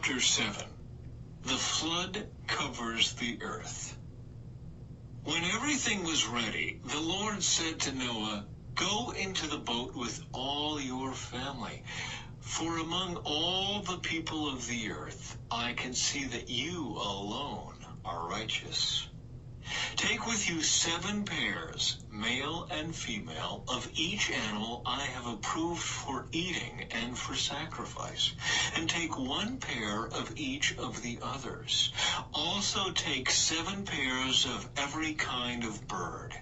Chapter 7. The flood covers the earth. When everything was ready, the Lord said to Noah, "Go into the boat with all your family, for among all the people of the earth, I can see that you alone are righteous. Take with you 7 pairs, male and female, of each animal I have approved for eating and for sacrifice, and take 1 pair of each of the others. Also take 7 pairs of every kind of bird.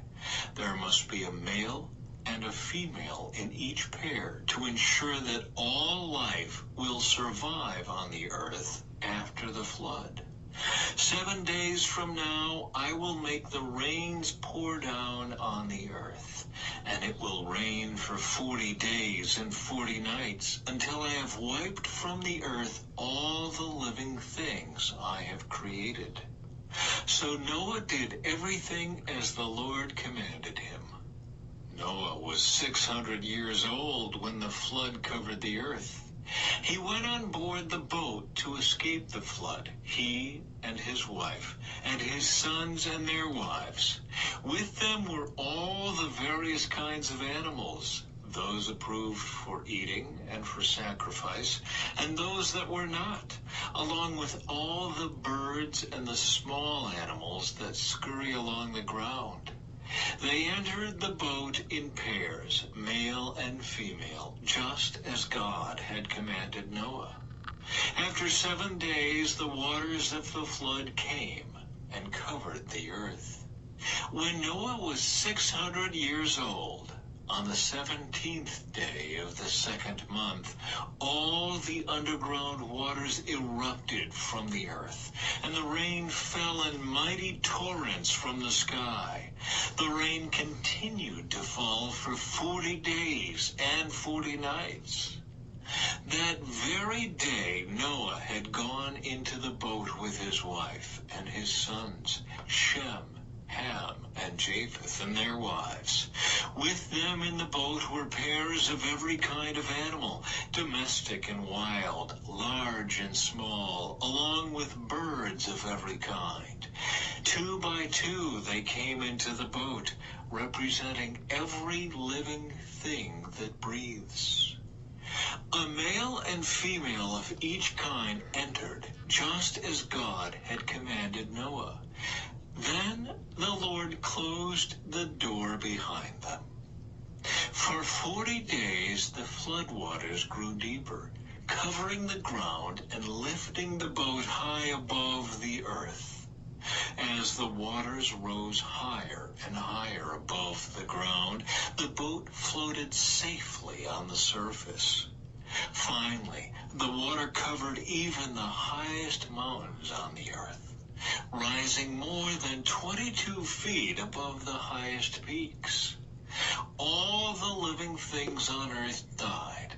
There must be a male and a female in each pair to ensure that all life will survive on the earth after the flood. 7 days from now, I will make the rains pour down on the earth, and it will rain for 40 days and 40 nights until I have wiped from the earth all the living things I have created." So Noah did everything as the Lord commanded him. Noah was 600 years old when the flood covered the earth. He went on board the boat to escape the flood, he and his wife, and his sons and their wives. With them were all the various kinds of animals, those approved for eating and for sacrifice, and those that were not, along with all the birds and the small animals that scurry along the ground. They entered the boat in pairs, male and female, just as God had commanded Noah. After 7 days, the waters of the flood came and covered the earth. When Noah was 600 years old, on the 17th day of the 2nd month, all the underground waters erupted from the earth, and the rain fell in mighty torrents from the sky. The rain continued to fall for 40 days and 40 nights. That very day, Noah had gone into the boat with his wife and his sons, Shem, Ham, and Japheth, and their wives. With them in the boat were pairs of every kind of animal, domestic and wild, large and small, along with birds of every kind. 2 by 2 they came into the boat, representing every living thing that breathes. A male and female of each kind entered, just as God had commanded Noah. Then the Lord closed the door behind them. For 40 days the floodwaters grew deeper, covering the ground and lifting the boat high above the earth. As the waters rose higher and higher above the ground, the boat floated safely on the surface. Finally, the water covered even the highest mountains on the earth, rising more than 22 feet above the highest peaks. All the living things on earth died: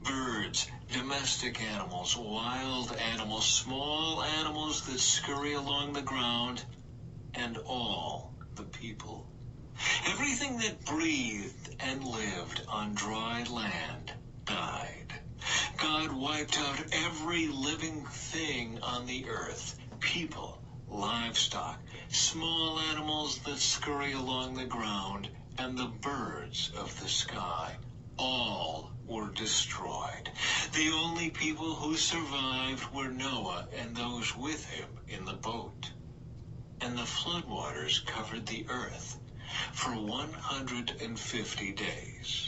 birds, domestic animals, wild animals, small animals that scurry along the ground, and all the people. Everything that breathed and lived on dry land died. God wiped out every living thing on the earth: people, livestock, small animals that scurry along the ground, and the birds of the sky. All were destroyed. The only people who survived were Noah and those with him in the boat. And the floodwaters covered the earth for 150 days.